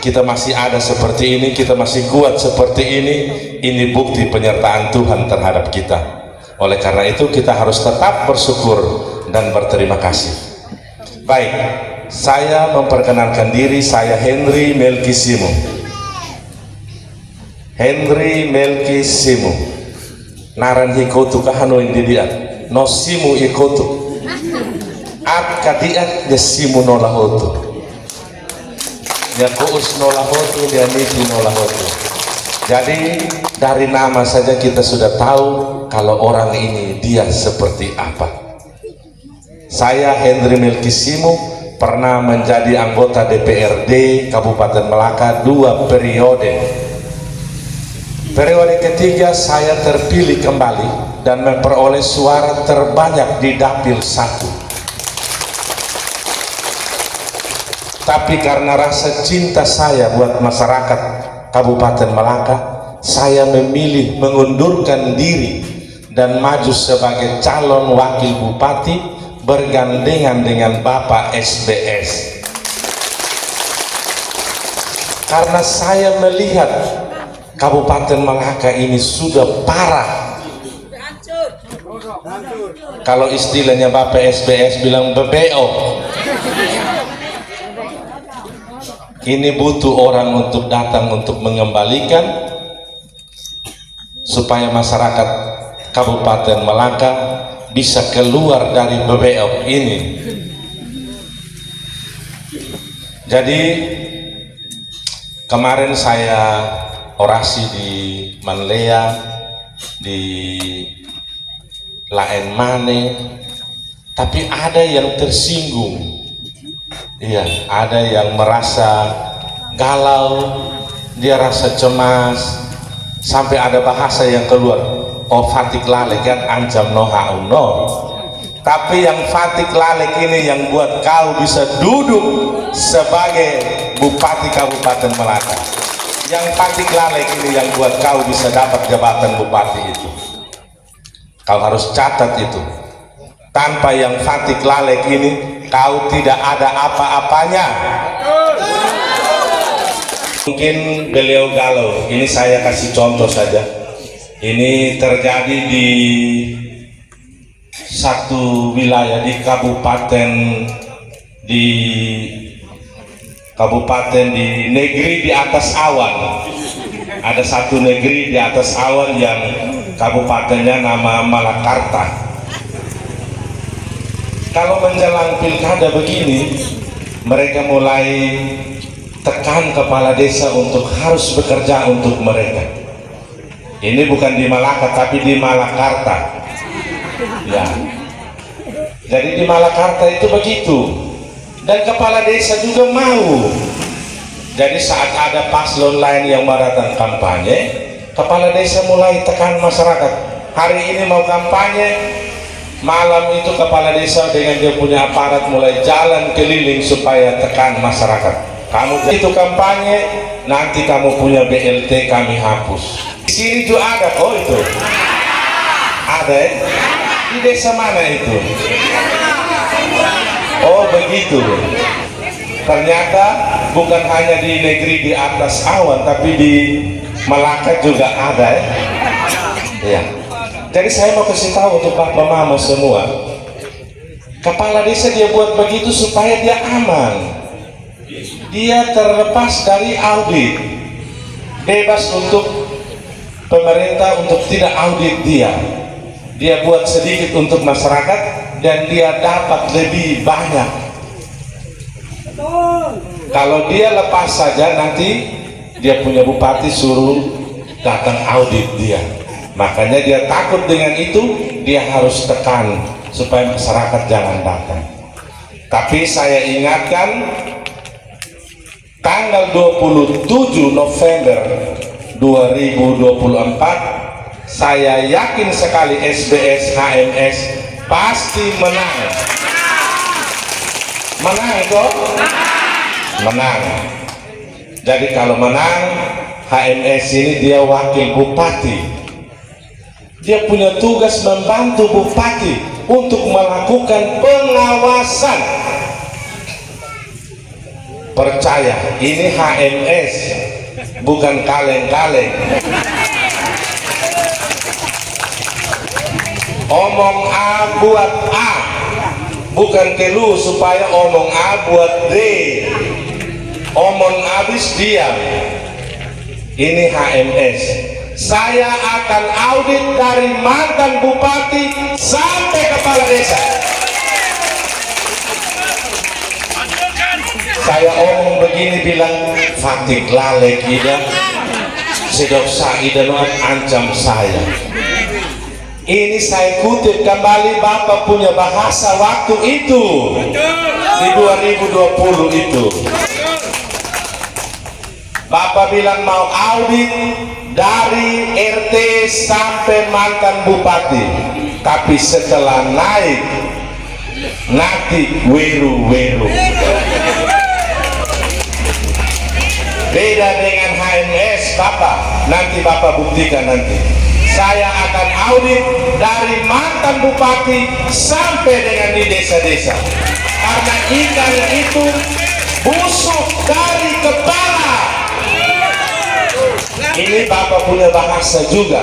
kita masih ada seperti ini, kita masih kuat seperti ini bukti penyertaan Tuhan terhadap kita. Oleh karena itu kita harus tetap bersyukur dan berterima kasih. Baik, saya memperkenalkan diri, saya Henry Melki Simu. Henry Melki Simu. Naran hikotu kahano indidiat, no simu ikotu. At kadiat ya simu no lahotu. Ya kuus no lahotu, ya niti no lahotu. Jadi dari nama saja kita sudah tahu kalau orang ini dia seperti apa. Saya Henry Melki Simu pernah menjadi anggota DPRD Kabupaten Melaka 2 periode. Periode ketiga saya terpilih kembali dan memperoleh suara terbanyak di Dapil 1. Tapi karena rasa cinta saya buat masyarakat Kabupaten Melaka, saya memilih mengundurkan diri dan maju sebagai calon wakil bupati bergandengan dengan Bapak SBS. Karena saya melihat Kabupaten Melaka ini sudah parah. Kalau istilahnya Bapak SBS bilang bebeo. Ini butuh orang untuk datang untuk mengembalikan supaya masyarakat Kabupaten Melaka bisa keluar dari bebeok ini. Jadi kemarin saya orasi di Manlea, di Laen Mane, tapi ada yang tersinggung. Iya, ada yang merasa galau, dia rasa cemas, sampai ada bahasa yang keluar, oh fatik lalek kan ancam noha uno. Tapi yang fatik lalek ini yang buat kau bisa duduk sebagai Bupati Kabupaten Melaka. Yang fatik lalek ini yang buat kau bisa dapat jabatan Bupati itu. Kau harus catat itu. Tanpa yang fatik lalek ini kau tidak ada apa-apanya. Mungkin beliau galau. Ini saya kasih contoh saja. Ini terjadi di satu wilayah di kabupaten di negeri di atas awan. Ada satu negeri di atas awan yang kabupatennya nama Malakarta. Kalau menjelang pilkada begini, mereka mulai tekan kepala desa untuk harus bekerja untuk mereka. Ini bukan di Malaka, tapi di Malakarta. Ya. Jadi di Malakarta itu begitu. Dan kepala desa juga mau. Jadi saat ada paslon lain yang mau datang kampanye, kepala desa mulai tekan masyarakat. Hari ini mau kampanye, malam itu kepala desa dengan dia punya aparat mulai jalan keliling supaya tekan masyarakat. Kamu itu kampanye, nanti kamu punya BLT kami hapus. Di sini juga ada kok itu. Ada ya? Di desa mana itu? Oh begitu. Ternyata bukan hanya di negeri di atas awan, tapi di Melaka juga ada ya. Ya. Jadi saya mau kasih tahu untuk Bapak Mama semua, kepala desa dia buat begitu supaya dia aman, dia terlepas dari audit, bebas untuk pemerintah untuk tidak audit dia buat sedikit untuk masyarakat dan dia dapat lebih banyak. Kalau dia lepas saja nanti dia punya bupati suruh datang audit dia. Makanya dia takut dengan itu, dia harus tekan supaya masyarakat jangan datang. Tapi saya ingatkan, tanggal 27 November 2024, saya yakin sekali SBS HMS pasti menang. Menang kok? Menang. Jadi kalau menang, HMS ini dia wakil bupati. Dia punya tugas membantu bupati untuk melakukan pengawasan. percaya ini HMS, bukan kaleng-kaleng. Omong A buat A, bukan kelu supaya omong A buat D. Omong habis diam. Ini HMS. Saya akan audit dari mantan bupati sampai kepala desa. Saya omong begini bilang Fatik lalek ida sedok saida ancam saya. Ini saya kutip kembali Bapak punya bahasa waktu itu di 2020 itu. Bapak bilang mau audit dari RT sampai mantan bupati, tapi setelah naik nanti weru-weru. Beda dengan HMS Bapak, nanti Bapak buktikan nanti. Saya akan audit dari mantan bupati sampai dengan di desa-desa. Karena ikan itu busuk dari kepala. Ini Bapak punya bahasa juga.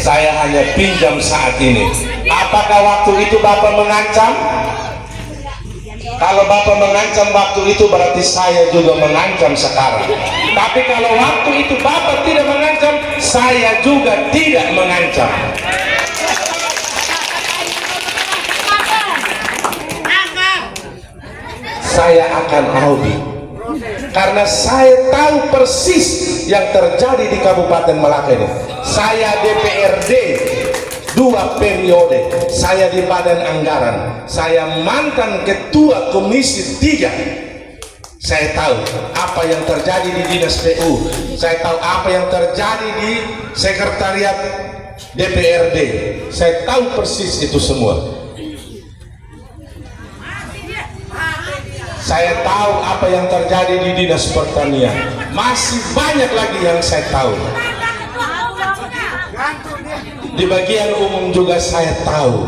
Saya hanya pinjam saat ini. Apakah waktu itu Bapak mengancam? Kalau Bapak mengancam waktu itu berarti saya juga mengancam sekarang. Tapi kalau waktu itu Bapak tidak mengancam, saya juga tidak mengancam. Saya akan audit karena saya tahu persis yang terjadi di Kabupaten Malaka ini. Saya DPRD 2 periode, saya di Badan Anggaran, saya mantan ketua Komisi 3. Saya tahu apa yang terjadi di Dinas PU, saya tahu apa yang terjadi di Sekretariat DPRD, saya tahu persis itu semua. Saya tahu apa yang terjadi di Dinas Pertanian, masih banyak lagi yang saya tahu. Di bagian umum juga saya tahu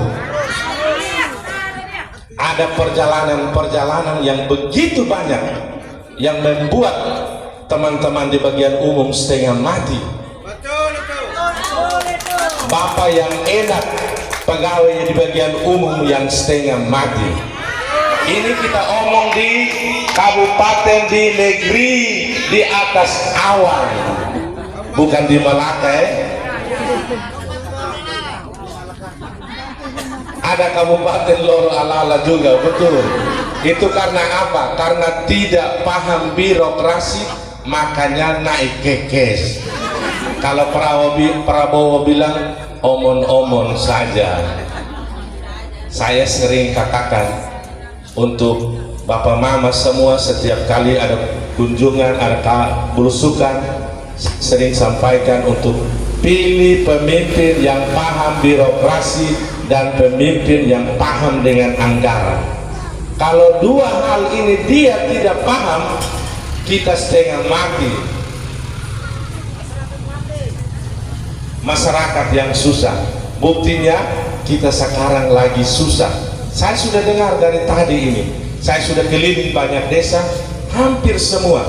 ada perjalanan-perjalanan yang begitu banyak yang membuat teman-teman di bagian umum setengah mati. Bapak yang enak, pegawai di bagian umum yang setengah mati. Ini kita omong di kabupaten, di negeri, di atas awan, bukan di Malaka. Ada kabupaten Loro Alala juga, betul. Itu karena apa? Karena tidak paham birokrasi, makanya naik kekes. Kalau Prabowo bilang omon-omon saja. Saya sering katakan untuk Bapak Mama semua, setiap kali ada kunjungan, ada belusukan, sering sampaikan untuk pilih pemimpin yang paham birokrasi dan pemimpin yang paham dengan anggaran. Kalau dua hal ini dia tidak paham, kita setengah mati. Masyarakat yang susah, buktinya kita sekarang lagi susah. Saya sudah dengar dari tadi ini, saya sudah keliling banyak desa, hampir semua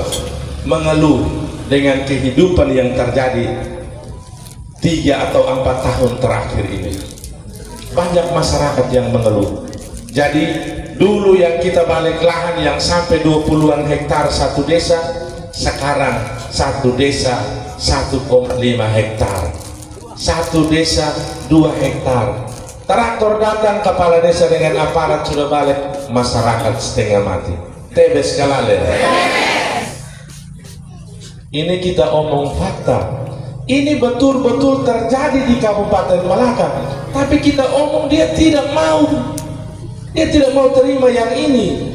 mengeluh dengan kehidupan yang terjadi 3 atau 4 tahun terakhir ini. Banyak masyarakat yang mengeluh. Jadi dulu yang kita balik lahan yang sampai 20-an hektar satu desa, sekarang satu desa 1,5 hektar, satu desa 2 hektar. Traktor datang, kepala desa dengan aparat sudah balik, masyarakat setengah mati. Tebes kalale. Ini kita omong fakta. Ini betul-betul terjadi di Kabupaten Malaka, tapi kita omong dia tidak mau. Dia tidak mau terima yang ini.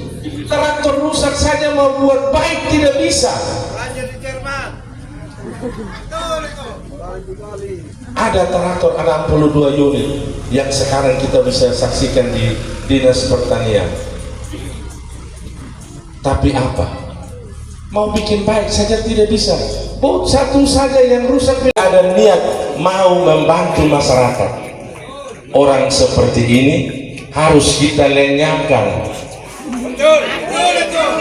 Traktor rusak saja mau buat baik tidak bisa. Ada traktor 62 unit yang sekarang kita bisa saksikan di Dinas Pertanian. Tapi apa? Mau bikin baik saja tidak bisa. Satu saja yang rusak. Ada niat mau membantu masyarakat. Orang seperti ini harus kita lenyapkan.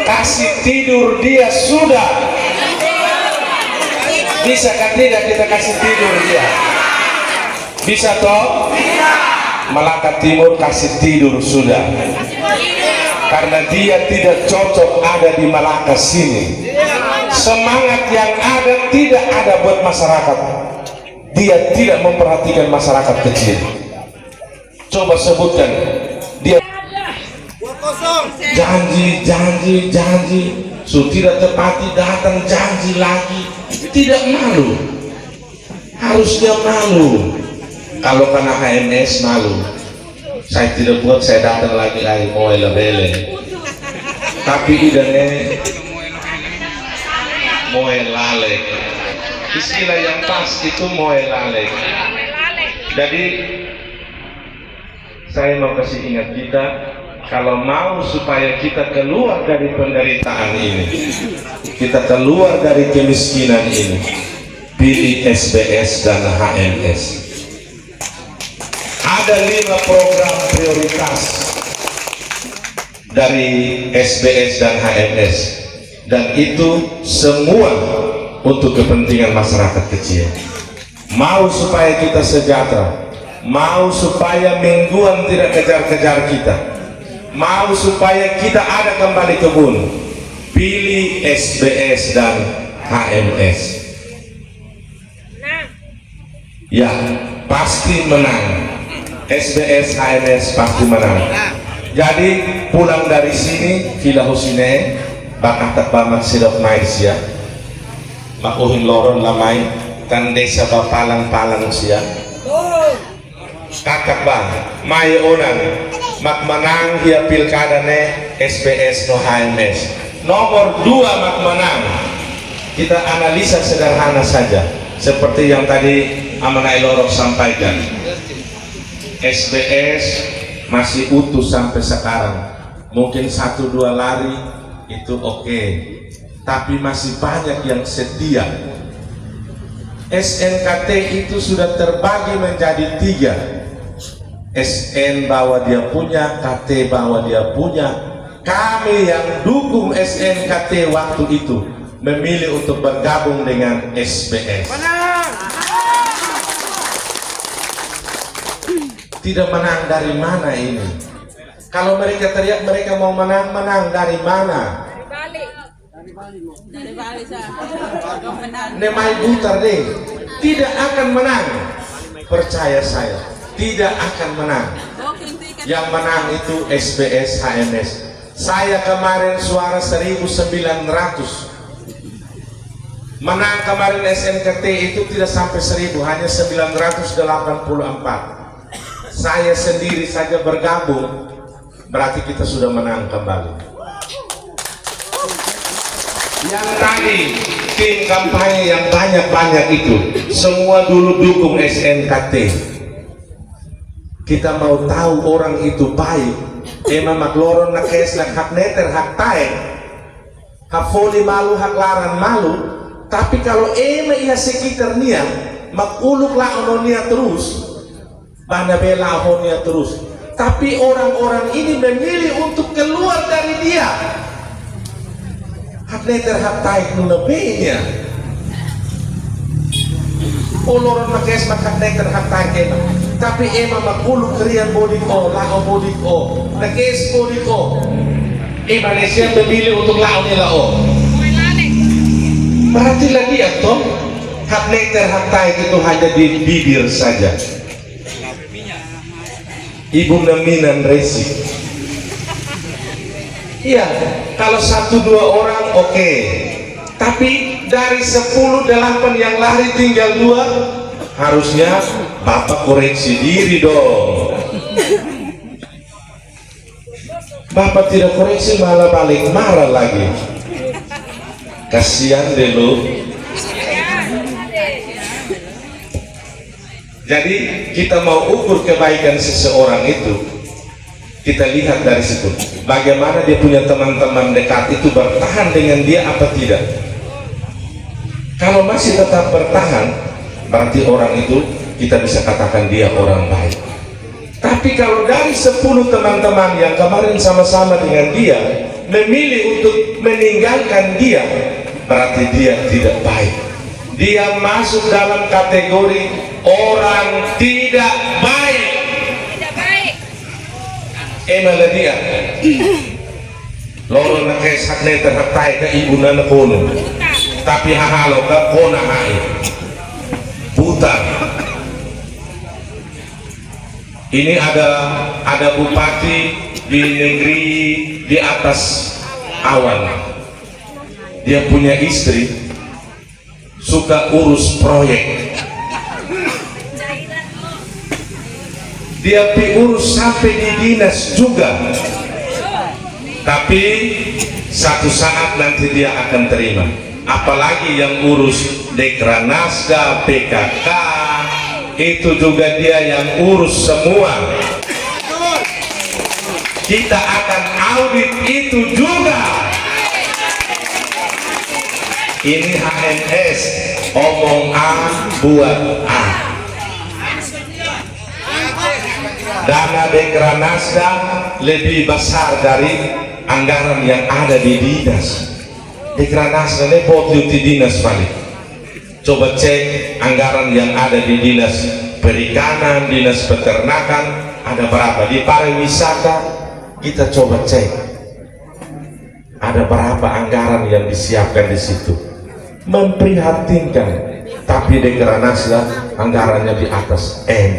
kasih tidur dia sudah. Bisa kan tidak kita kasih tidur dia? Bisa toh? Malaikat timur kasih tidur sudah. Karena dia tidak cocok ada di Malaka sini. Semangat yang ada tidak ada buat masyarakat. Dia tidak memperhatikan masyarakat kecil. Coba sebutkan. Dia janji, tidak tepati, datang janji lagi. Tidak malu. Harusnya malu. Kalau kena HMS malu. Saya tidak buat, saya datang lagi mau elabele. Tapi idane mau elale. Istilah yang pas itu mau elale. Jadi saya mau kasih ingat kita, kalau mau supaya kita keluar dari penderitaan ini, kita keluar dari kemiskinan ini, pilih SBS dan HMS. Ada 5 program prioritas dari SBS dan HMS, dan itu semua untuk kepentingan masyarakat kecil. Mau supaya kita sejahtera, mau supaya mingguan tidak kejar-kejar kita, mau supaya kita ada kembali kebun, pilih SBS dan HMS. Ya, pasti menang. SBS, HMS pasti menang. Jadi pulang dari sini Villa Husine bakal terbamak sidok Malaysia makuhin loron lamay kan desa palang-palang siya kakak bang may unan makmanang hiya pilkada ne SBS no HMS. Nomor 2 makmanang, kita analisa sederhana saja seperti yang tadi Amanai Lorok sampaikan. SBS masih utuh sampai sekarang, mungkin 1-2 lari itu oke, tapi masih banyak yang setia. SNKT itu sudah terbagi menjadi 3, SN bahwa dia punya, KT bahwa dia punya. Kami yang dukung SNKT waktu itu memilih untuk bergabung dengan SBS. Tidak menang dari mana ini? Kalau mereka teriak mereka mau menang, menang dari mana? Dari Bali Nemai Butar deh. Tidak akan menang. Percaya saya, tidak akan menang. Yang menang itu SBS HMS. Saya kemarin suara 1.900. Menang kemarin SNKT itu tidak sampai 1.000, hanya 984. Saya sendiri saja bergabung, berarti kita sudah menang kembali. Yang tadi tim kampanye yang banyak-banyak itu semua dulu dukung SNKT. Kita mau tahu orang itu baik, emang makloron na kes na hak neter hak tae, hak foli malu hak laran malu. Tapi kalau emang ia sekitar nia makuluk lah ononia terus, banda bela ononia terus. Tapi orang-orang ini memilih untuk keluar dari dia. Hak neter hak taik nunabenya. Oloron makes hak neter hak taik emang. Tapi emang makuluk krian bodik o, lao bodik o, nakes bodik o. Malaysia memilih untuk lao nila o. Berarti lagi atau hak neter hak taik itu hanya di bibir saja. Ibu naminan resi. Iya, kalau 1-2 orang oke. Tapi dari 10-8 yang lari tinggal 2, harusnya Bapak koreksi diri dong. Bapak tidak koreksi malah balik marah lagi. Kasihan deh lu. Jadi kita mau ukur kebaikan seseorang itu, kita lihat dari situ. Bagaimana dia punya teman-teman dekat itu bertahan dengan dia apa tidak. Kalau masih tetap bertahan, berarti orang itu kita bisa katakan dia orang baik. Tapi kalau dari 10 teman-teman yang kemarin sama-sama dengan dia, memilih untuk meninggalkan dia, berarti dia tidak baik. Dia masuk dalam kategori orang tidak baik. Tidak baik. Emang dia loro na kay sakne terhatai ke ibu na kono, tapi hahalo ke kona hai buta. Ini ada bupati di negeri di atas awan. Dia punya istri suka urus proyek. Dia urus sampai di dinas juga. Tapi satu saat nanti dia akan terima. Apalagi yang urus Dekranasda, PKK, itu juga dia yang urus semua. Kita akan audit itu juga. Ini HMS, omong A buat A. Dana Dekranasda lebih besar dari anggaran yang ada di dinas. Dekranasda ini potluti dinas balik. Coba cek anggaran yang ada di dinas perikanan, dinas peternakan, ada berapa. Di pariwisata kita coba cek ada berapa anggaran yang disiapkan di situ. Memprihatinkan. Tapi Dekranasda anggarannya di atas M.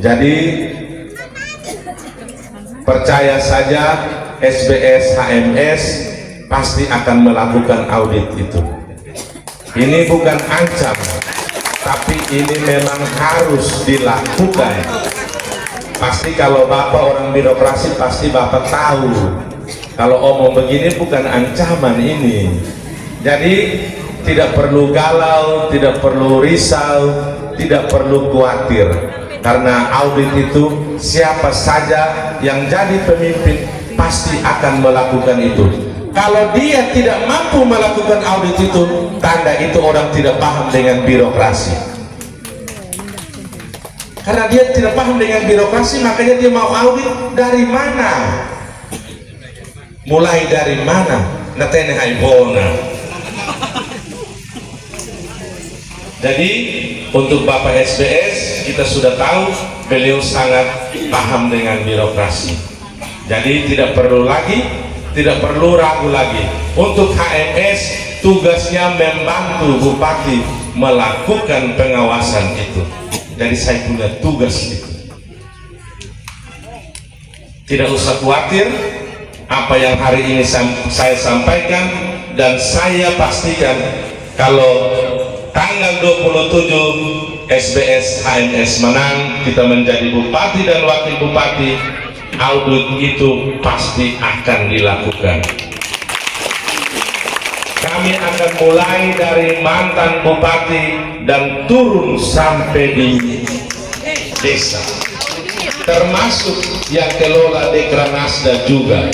Jadi percaya saja SBS HMS pasti akan melakukan audit itu. Ini bukan ancam, tapi ini memang harus dilakukan. Pasti kalau Bapak orang birokrasi pasti Bapak tahu kalau omong begini bukan ancaman ini. Jadi tidak perlu galau, tidak perlu risau, tidak perlu khawatir. Karena audit itu siapa saja yang jadi pemimpin pasti akan melakukan itu. Kalau dia tidak mampu melakukan audit itu, tanda itu orang tidak paham dengan birokrasi. Karena dia tidak paham dengan birokrasi, makanya dia mau audit dari mana? Mulai dari mana? Natene haibona. Jadi untuk Bapak SBS kita sudah tahu beliau sangat paham dengan birokrasi. Jadi tidak perlu ragu lagi. Untuk HMS tugasnya membantu bupati melakukan pengawasan itu. Jadi saya punya tugas itu. Tidak usah khawatir apa yang hari ini saya sampaikan, dan saya pastikan kalau tanggal 27 SBS HMS menang, kita menjadi bupati dan wakil bupati, audit itu pasti akan dilakukan. Kami akan mulai dari mantan bupati dan turun sampai di desa, termasuk yang kelola Dekranasda juga.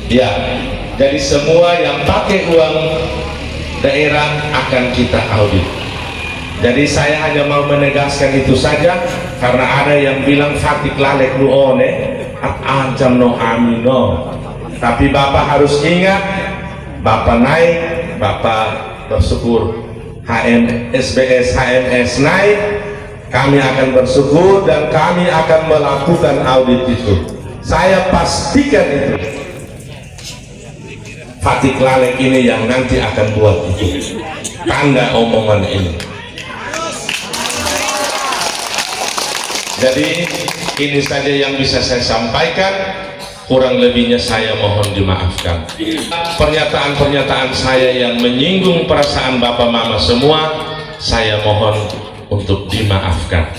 Ya, jadi semua yang pakai uang daerah akan kita audit. Jadi saya hanya mau menegaskan itu saja, karena ada yang bilang fatik lalek nuone ancam no amino. Tapi Bapak harus ingat, Bapak naik, Bapak bersyukur. SBS HMS naik, kami akan bersyukur dan kami akan melakukan audit itu. Saya pastikan itu. Fatik lalek ini yang nanti akan buat itu tanda omongan ini. Jadi ini saja yang bisa saya sampaikan, kurang lebihnya saya mohon dimaafkan. Pernyataan-pernyataan saya yang menyinggung perasaan Bapak Mama semua, saya mohon untuk dimaafkan.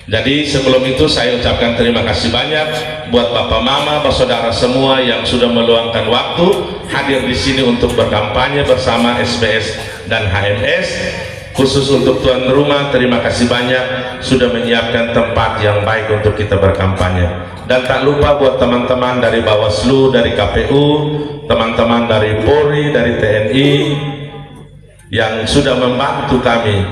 Jadi sebelum itu saya ucapkan terima kasih banyak buat Bapak Mama, saudara semua yang sudah meluangkan waktu hadir di sini untuk berkampanye bersama SBS dan HMS. Khusus untuk tuan rumah, terima kasih banyak sudah menyiapkan tempat yang baik untuk kita berkampanye. Dan tak lupa buat teman-teman dari Bawaslu, dari KPU, teman-teman dari Polri, dari TNI yang sudah membantu kami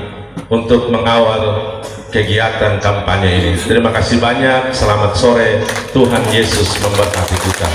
untuk mengawal kegiatan kampanye ini. Terima kasih banyak, selamat sore, Tuhan Yesus memberkati kita.